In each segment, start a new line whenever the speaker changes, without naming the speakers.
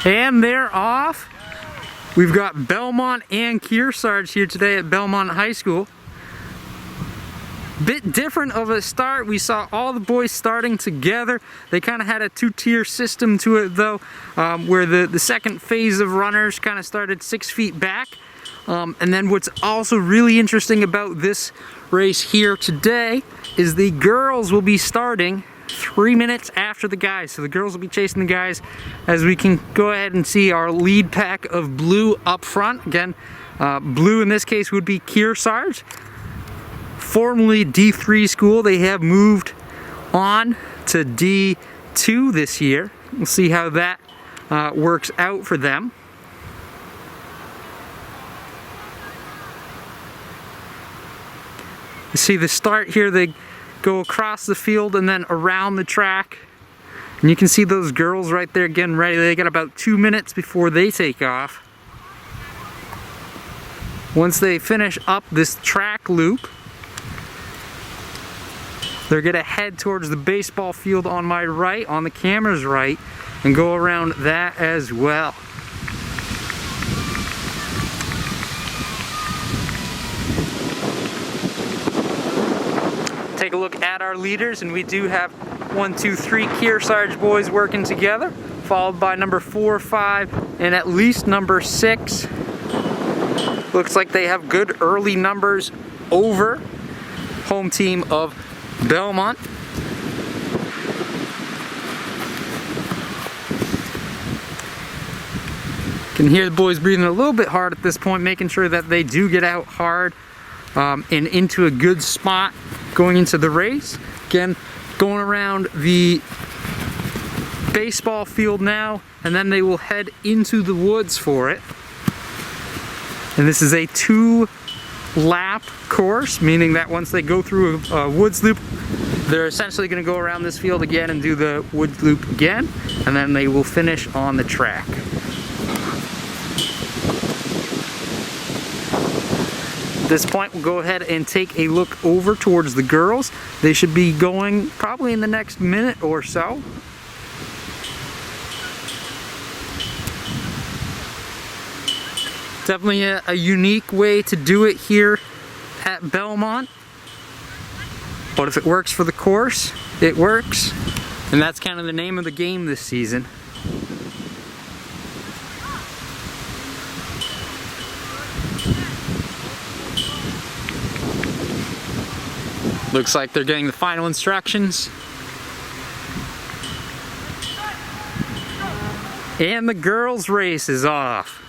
And they're off. We've got Belmont and Kearsarge here today at Belmont High School. Bit different of a start. We saw all the boys starting together. They kind of had a two-tier system to it though, where the second phase of runners kind of started 6 feet back. And then what's also really interesting about this race here today is the girls will be starting 3 minutes after the guys. So the girls will be chasing the guys, as we can go ahead and see our lead pack of blue up front. Again, blue in this case would be Kearsarge, formerly D3 school. They have moved on to D2 this year. We'll see how that works out for them. You see the start here, they go across the field and then around the track. And you can see those girls right there getting ready. They got about 2 minutes before they take off. Once they finish up this track loop, they're gonna head towards the baseball field on my right, on the camera's right, and go around that as well. Take a look at our leaders, and we do have 1, 2, 3 Kearsarge boys working together, followed by number 4, 5, and at least number 6. Looks like they have good early numbers over home team of Belmont. Can hear the boys breathing a little bit hard at this point, making sure that they do get out hard and into a good spot going into the race. Again, going around the baseball field now, and then they will head into the woods for it. And this is a 2-lap course, meaning that once they go through a woods loop, they're essentially going to go around this field again and do the woods loop again, and then they will finish on the track. At this point, we'll go ahead and take a look over towards the girls. They should be going probably in the next minute or so. Definitely a unique way to do it here at Belmont. But if it works for the course, it works. And that's kind of the name of the game this season. Looks like they're getting the final instructions. And the girls' race is off.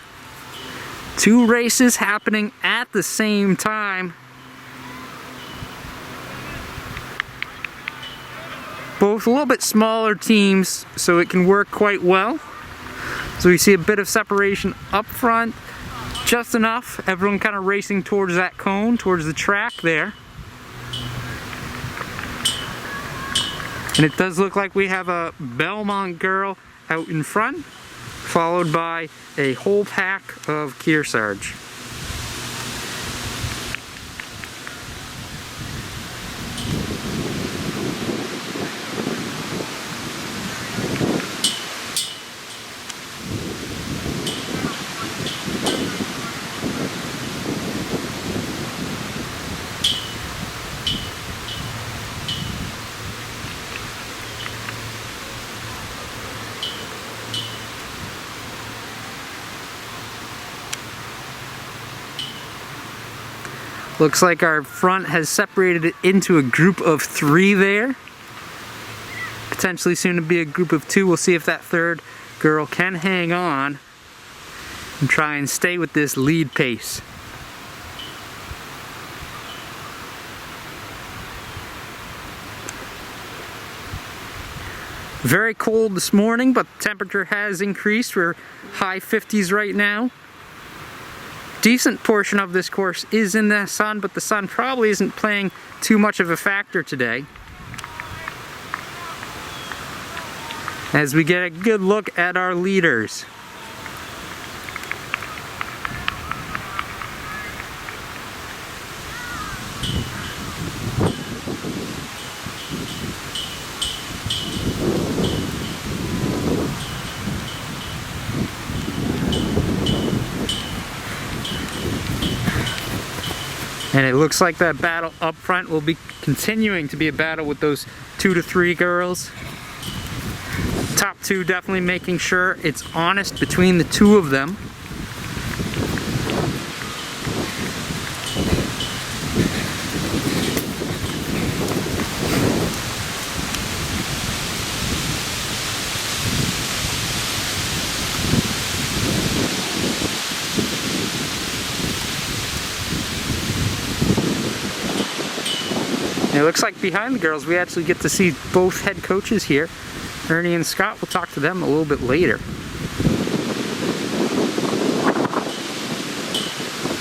2 races happening at the same time. Both a little bit smaller teams, so it can work quite well. So we see a bit of separation up front, just enough. Everyone kind of racing towards that cone, towards the track there. And it does look like we have a Belmont girl out in front, followed by a whole pack of Kearsarge. Looks like our front has separated it into a group of 3 there. Potentially soon to be a group of 2. We'll see if that third girl can hang on and try and stay with this lead pace. Very cold this morning, but the temperature has increased. We're high 50s right now. Decent portion of this course is in the sun, but the sun probably isn't playing too much of a factor today. As we get a good look at our leaders. And it looks like that battle up front will be continuing to be a battle with those 2 to 3 girls. Top 2 definitely making sure it's honest between the 2 of them. It looks like behind the girls we actually get to see both head coaches here, Ernie and Scott. We'll talk to them a little bit later.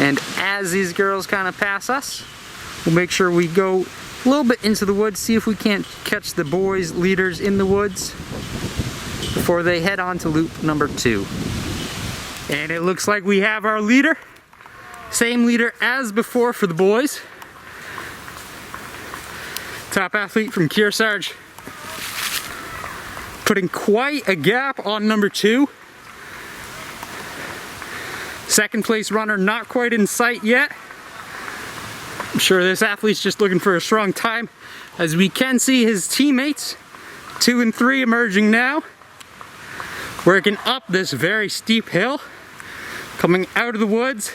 And as these girls kind of pass us, we'll make sure we go a little bit into the woods, see if we can't catch the boys leaders in the woods before they head on to loop number 2. And it looks like we have our leader. Same leader as before for the boys. Top athlete from Kearsarge, putting quite a gap on number 2. Second place runner not quite in sight yet. I'm sure this athlete's just looking for a strong time, as we can see his teammates, 2 and 3 emerging now, working up this very steep hill, coming out of the woods.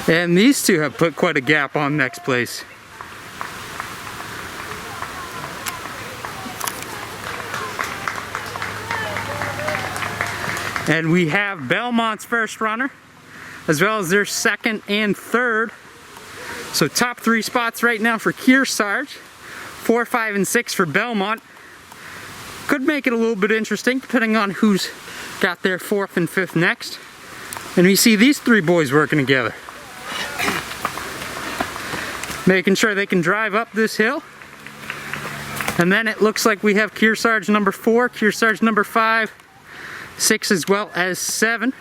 And these 2 have put quite a gap on next place. And we have Belmont's first runner, as well as their second and third. So top 3 spots right now for Kearsarge, 4, 5, and 6 for Belmont. Could make it a little bit interesting, depending on who's got their 4th and 5th next. And we see these 3 boys working together, making sure they can drive up this hill. And then it looks like we have Kearsarge number 4, Kearsarge number 5, 6, as well as 7.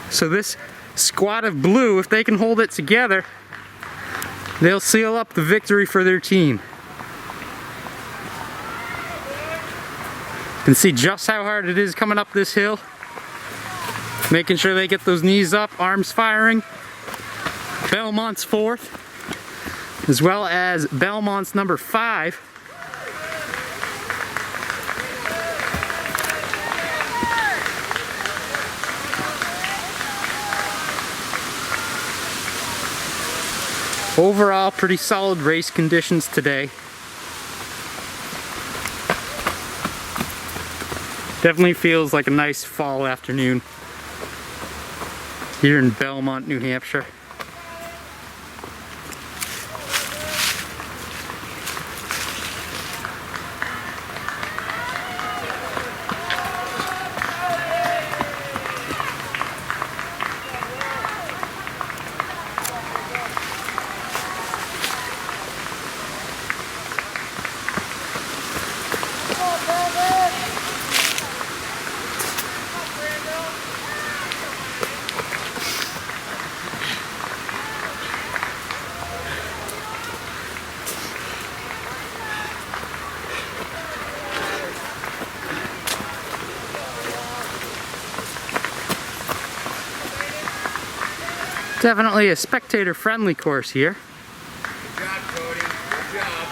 So this squad of blue, if they can hold it together, they'll seal up the victory for their team. You can see just how hard it is coming up this hill. Making sure they get those knees up, arms firing. Belmont's 4th, as well as Belmont's number 5. Overall, pretty solid race conditions today. Definitely feels like a nice fall afternoon here in Belmont, New Hampshire. Definitely a spectator-friendly course here.
Good job, Cody. Good job.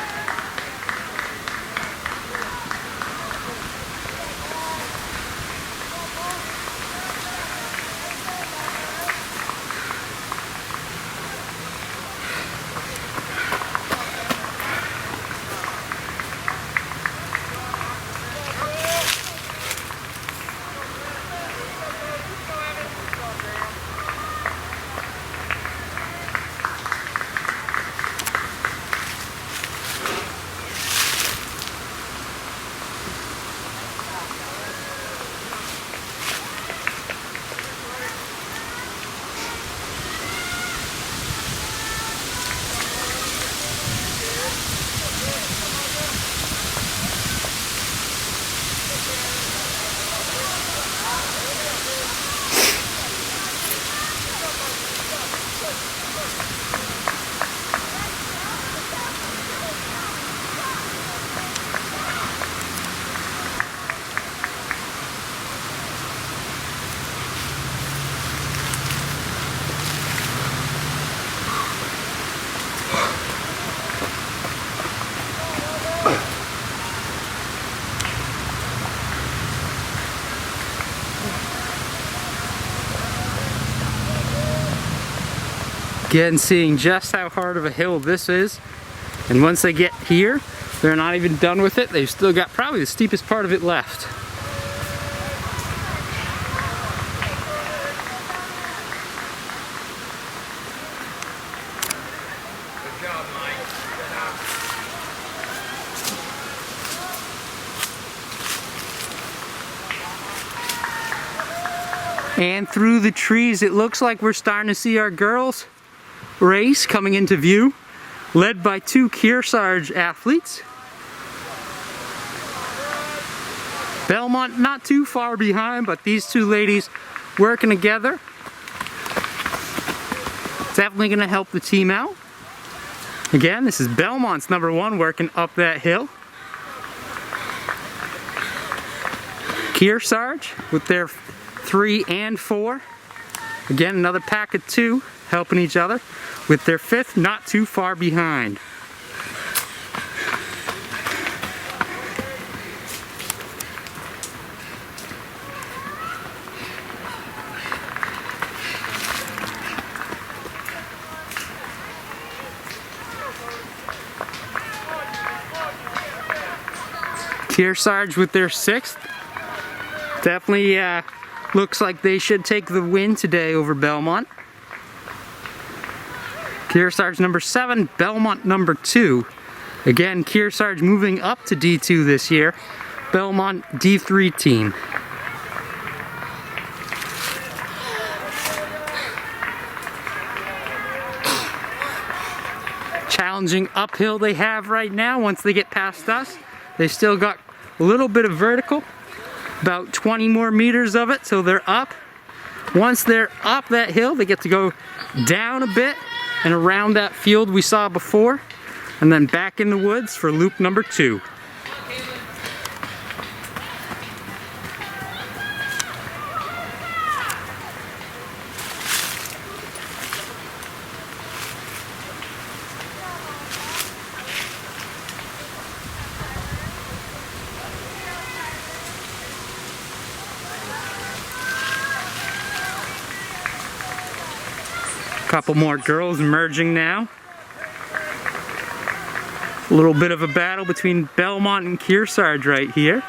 Again, seeing just how hard of a hill this is. And once they get here, they're not even done with it. They've still got probably the steepest part of it left.
Good job, Mike. Good job.
And through the trees, it looks like we're starting to see our girls race coming into view, led by two Kearsarge athletes. Belmont not too far behind, but these two ladies working together. Definitely going to help the team out. Again, this is Belmont's #1 working up that hill. Kearsarge with their 3 and 4. Again, another pack of 2 helping each other with their 5th not too far behind. Kearsarge with their 6th. Definitely looks like they should take the win today over Belmont. Kearsarge #7, Belmont #2. Again, Kearsarge moving up to D2 this year. Belmont D3 team. Challenging uphill they have right now once they get past us. They still got a little bit of vertical, about 20 more meters of it, so they're up. Once they're up that hill, they get to go down a bit and around that field we saw before, and then back in the woods for loop #2. Couple more girls emerging now. A little bit of a battle between Belmont and Kearsarge right here.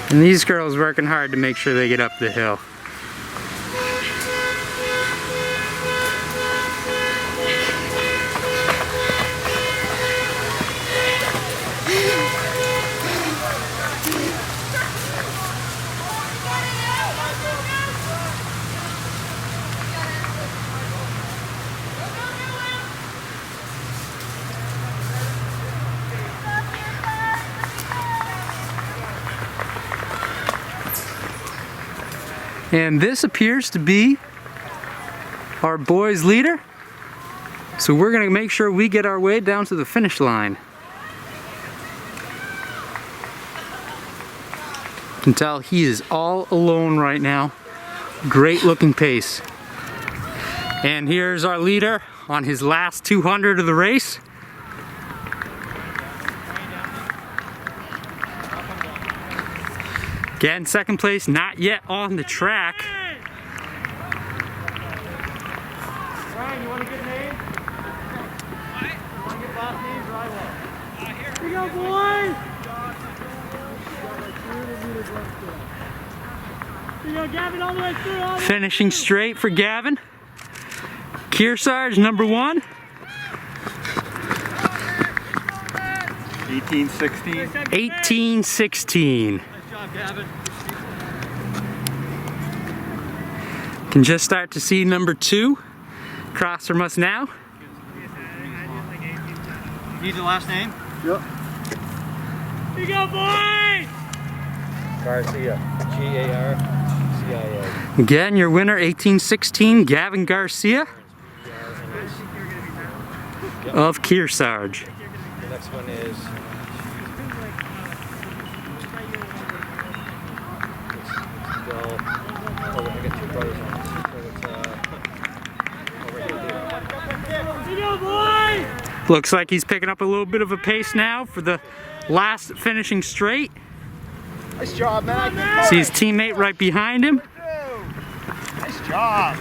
And these girls working hard to make sure they get up the hill. And this appears to be our boys' leader. So we're gonna make sure we get our way down to the finish line. You can tell he is all alone right now. Great looking pace. And here's our leader on his last 200 of the race. Again, 2nd place, not yet on the track.
Ryan, you want to get names? What? You want to get last names or I will? Here we go, boys! Here you go, Gavin, all the way through.
Finishing straight for Gavin. Kearsarge, #1.
18-16.
18-16.
Gavin.
Can just start to see #2 across from us now.
Need the last name? Yep. Here you go, boys!
Garcia. Garcia.
Again, your winner, 18-16, Gavin Garcia of Kearsarge.
The next one is all, I got two brothers on this, so it's over here.
You go, boy!
Looks like he's picking up a little bit of a pace now for the last finishing straight.
Nice job, man.
See his teammate right behind him.
Nice job.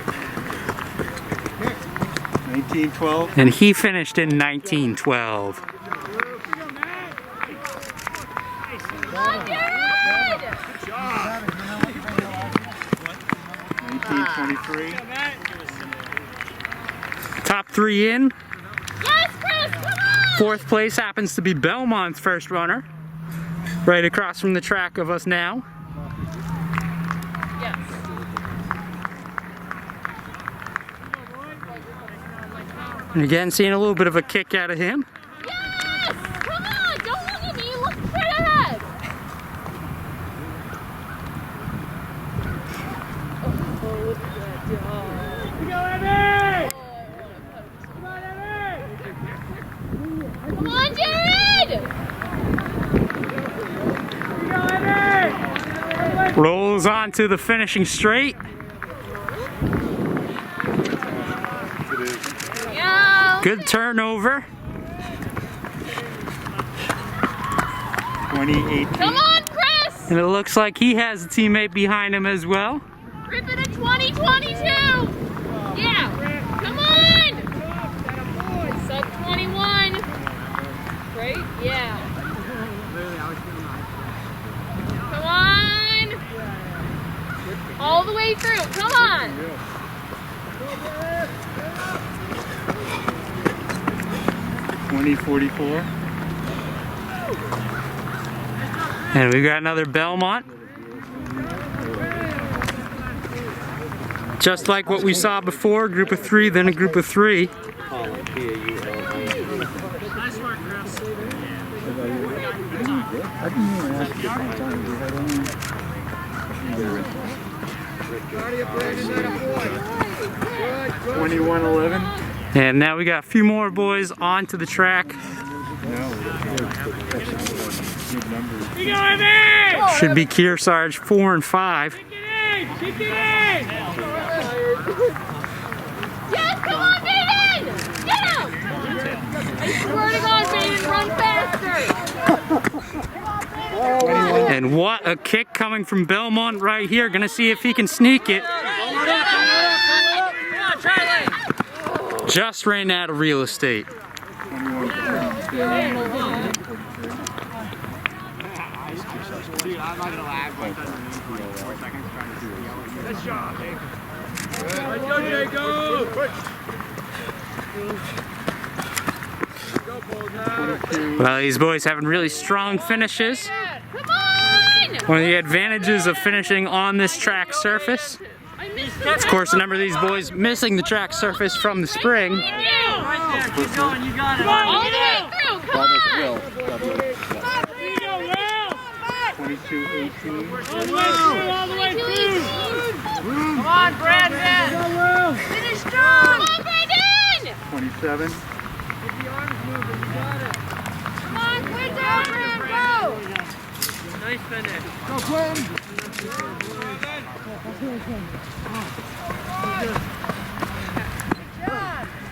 1912.
And he finished in 1912.
1923.
Top three in.
Yes, Chris, come on!
Fourth place happens to be Belmont's first runner. Right across from the track of us now.
Yes.
And again, seeing a little bit of a kick out of him.
Yes! Come on! Don't look at me, look straight ahead!
You go, Emmy! Come on, Emmy!
Come on, Jared!
You go, Emmy!
Rolls on to the finishing straight.
Yeah.
Good turnover.
2018.
Come on, Chris!
And it looks like he has a teammate behind him as well.
Rip it at 2022! Yeah! Come on! Sub 21! Right? Yeah. Come on! All the way through, come on!
2044.
And we got another Belmont. Just like what we saw before, group of three, then a group of three.
Holland, P-A-U-L-I-N.
Nice work, Chris.
I didn't even ask you if I 2111.
And now we got a few more boys onto the track.
You go, Emmy!
Should be Kearsarge 4 and 5.
Kick it in! Kick it in!
Yes, come on, Baden! Get him! I swear to God, Baden, run faster!
And what a kick coming from Belmont right here. Gonna see if he can sneak it. Just ran out of real estate.
Dude, I'm not gonna lag. Good job, Jake. Let's go, Jake, go! Go, Paul,
Well, these boys having really strong finishes.
Come on!
One of the advantages of finishing on this track surface.
I missed
Of course, a number of these boys missing the track surface from the spring.
Right there, keep going, you got it.
All the way through, come on!
2218.
All the way through!
Come on, Brandon! Finish strong! Come on, Brandon!
27.
Come on, quit down, Brandon, go!
Nice finish.
Go, Quinn.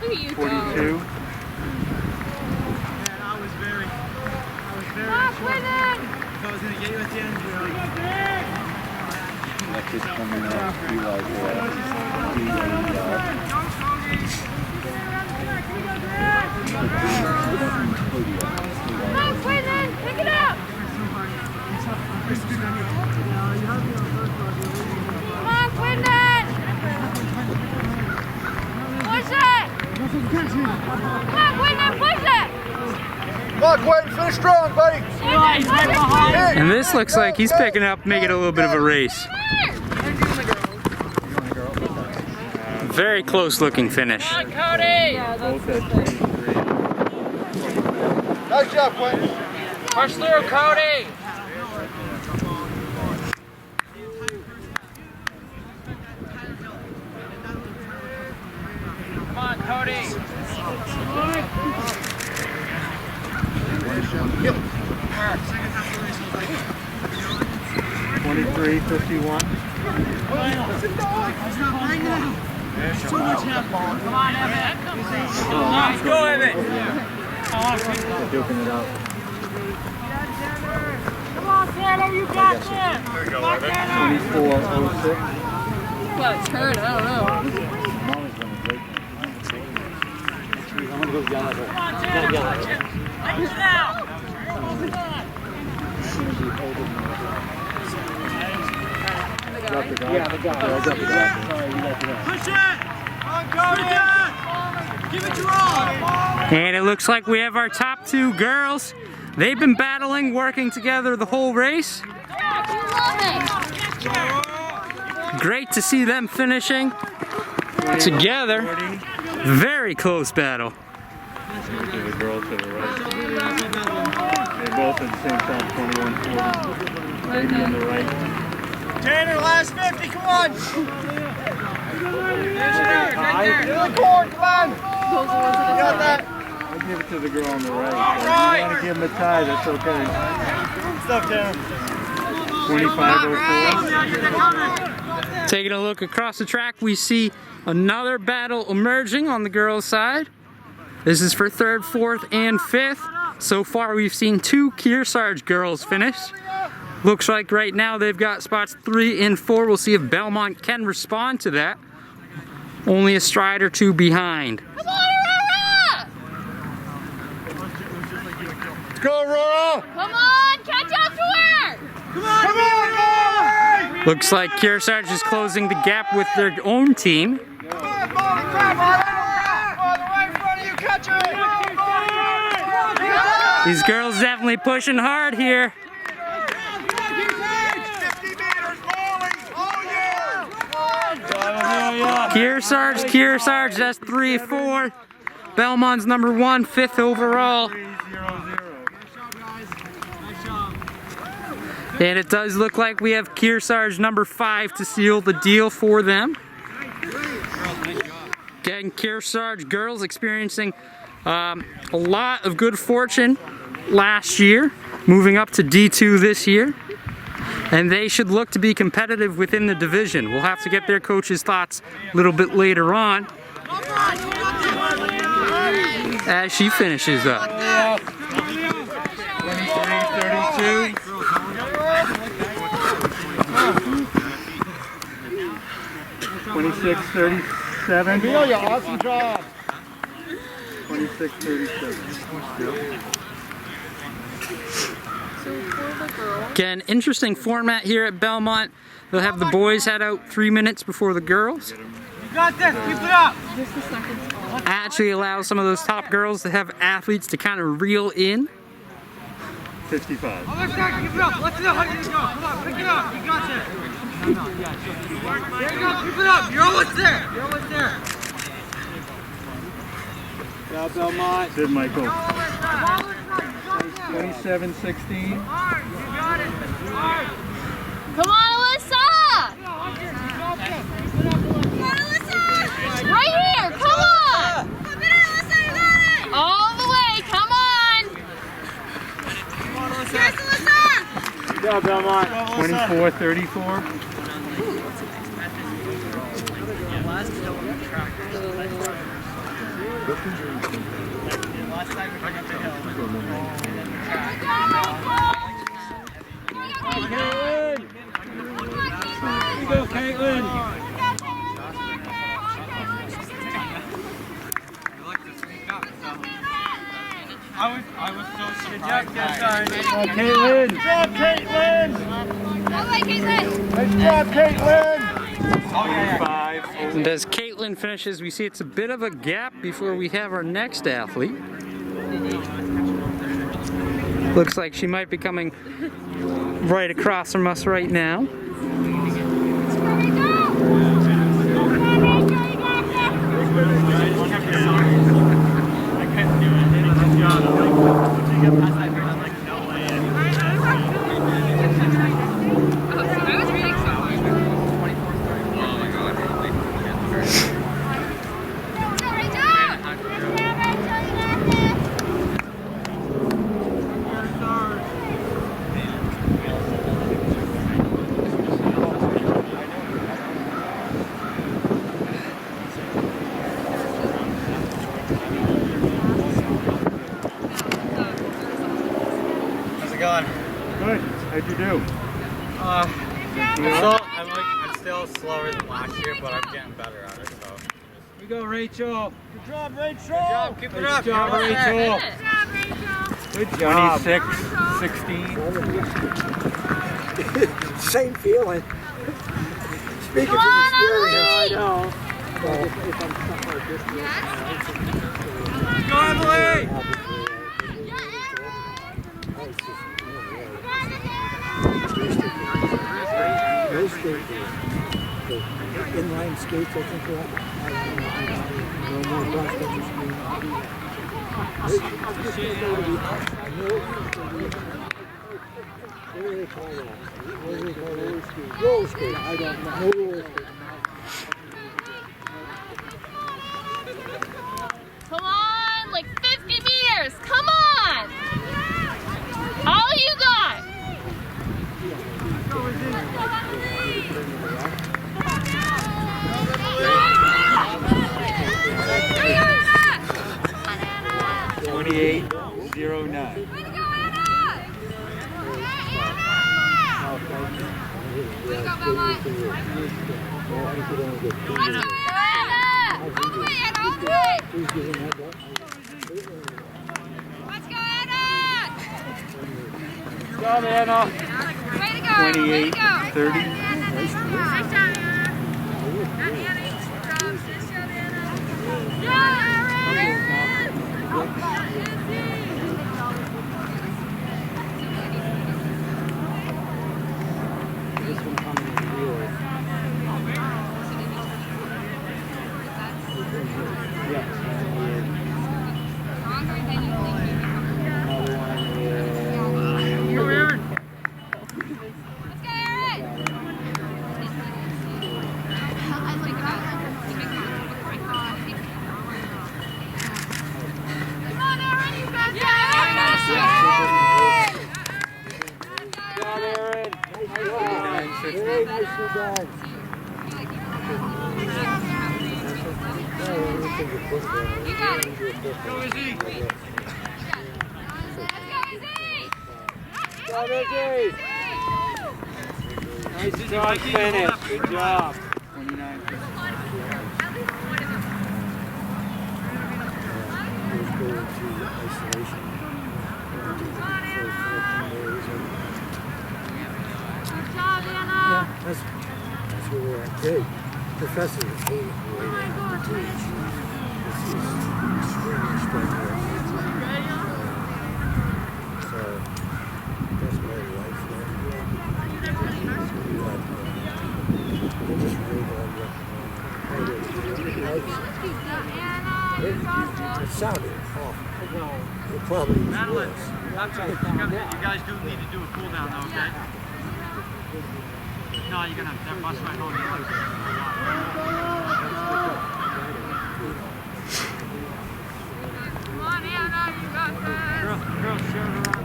Look at you go.
42.
I was very
Come on, Quinton!
I was gonna get you at the end, Joe.
That kid's coming out. Be like
Come on, Quinton! Pick it up! Come on, Quinton! Push it! Come on, Quinton, push it!
Come on, Quinn, finish strong, buddy.
He's right behind.
And this looks like he's picking up, making it a little bit of a race. Very close looking finish.
Come on, Cody!
Nice job, Quinn.
Push through, Cody! Come on, Cody!
2351.
Come on, Evan. Let's go, Evan.
Duking it out.
Come on, Tanner, you got this. There you go, Evan.
2406.
Well, it's hurt, I don't know.
Molly's gonna break it.
I'm gonna go yell at her.
Come on, Tanner. Get it out.
Drop the guy.
Yeah, the guy.
Yeah, drop the guy. Sorry, you got the guy.
Push it. Come on, Give it your all.
And it looks like we have our top two girls. They've been battling, working together the whole race. Great to see them finishing together. Very close battle.
The girl to the right. They're both at the same time, 21-40. Lady on the right.
Tanner, last 50, come on. Right there. Come on. You got that?
I'll give it to the girl on the right. If you want to give him a tie, that's okay.
Stuff, Tanner.
25-04.
Taking a look across the track, we see another battle emerging on the girls' side. This is for 3rd, 4th, and 5th. So far, we've seen 2 Kearsarge girls finish. Looks like right now they've got spots 3 and 4. We'll see if Belmont can respond to that. Only a stride or 2 behind.
Come on, Aurora!
Let's go, Aurora!
Come on, catch up to her!
Come on, boy!
Looks like Kearsarge is closing the gap with their own team.
Come on, grab on it! Right in front of you, catch her!
These girls definitely pushing hard here.
50 meters, Molly! Oh, yeah!
Kearsarge, that's 3-4. Belmont's number 1, 5th overall.
3-0-0.
And it does look like we have Kearsarge number 5 to seal the deal for them. Again, Kearsarge girls experiencing a lot of good fortune last year, moving up to D2 this year. And they should look to be competitive within the division. We'll have to get their coach's thoughts a little bit later on as she finishes up.
23-32. 26-37.
Amelia, awesome job!
26-37.
Again, interesting format here at Belmont. They'll have the boys head out 3 minutes before the girls.
You got this, keep it up!
Actually allows some of those top girls to have athletes to kind of reel in.
55.
Let's keep it up, let's see how you go. Come on, pick it up, you got this. There you go, keep it up, you're almost there. You're almost there.
Good job, Belmont. Good, Michael. 27-16.
Come on, Alyssa! Right here, come on! All the way, come on! Here's Alyssa!
Good job, Belmont. 24-34.
Go, Caitlin! I was so surprised. Good job,
Caitlin.
Good job, Caitlin! Good job, Caitlin!
And as Caitlin finishes, we see it's a bit of a gap before we have our next athlete. Looks like she might be coming right across from us right now.
Good. How'd you do?
I'm still slower than last year, but I'm getting better at it. So.
Here we go, Rachel. Good job, Rachel.
Good job. Keep it up.
Good job, Rachel.
Good job.
26, 16.
Same feeling. Speaking
Come
from
on,
experience,
Emily!
I know.
Go, Emily!
Those skates, the inline skates, I think they're no more cross country skiing. What do they call that? What do they call roller skates? Roller skates. I don't know. No roller skates.
Come on, like 50 meters. Come on. All you got. There you go, Anna.
28.09.
Way to go, Anna. Way to go, Belmont. Let's go, Anna. All the way, Anna, all the way. Let's go, Anna.
Good job, Anna.
Way to go, Anna. Way to go.
30.
Nice job, Anna. Not Anna. Good job. Nice job, Anna. Yeah, Aaron.
This one coming in the wheel. Yes.
Stronger than you think.
Another one is.
Go, Aaron.
Let's go, Aaron. I like that. Come on, Aaron, you got this.
Good job, Aaron.
Very nicely done.
You got it.
Go, Izzy.
Let's go, Izzy.
Go, Izzy. Nice job, finish. Good job.
29.
Good job, Anna.
That's where we're at. Hey, Professor is hating me right now to teach. This is extremely strenuous. So, that's my life now. We'll just read all the it sounded awful. It probably was
Madeline,
worse.
you guys do need to do a cool down though, okay? No, you're gonna have that bus right home.
Come on, Anna, you got this.
Girls, share it around.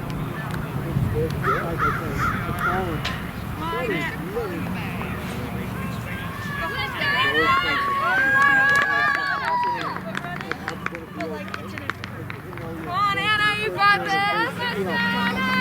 Come on, Anna. Come on, Anna, you got this. Let's go, Anna.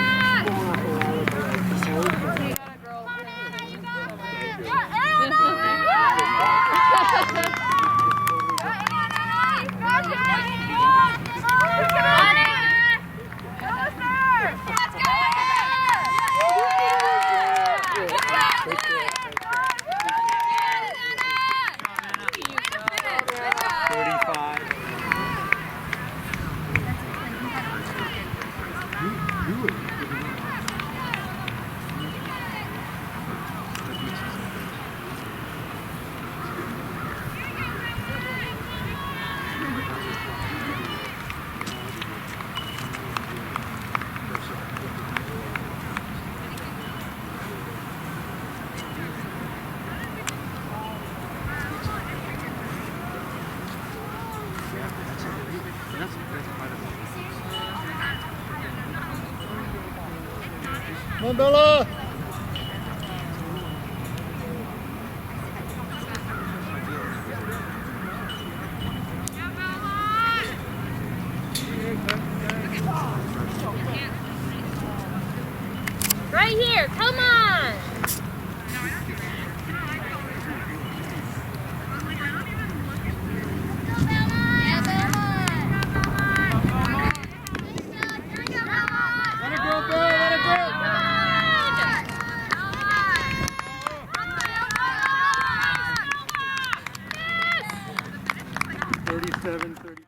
Come on, Bella!
Go, Right here, come on!
Let it go, Bill, let it go!
37, 30.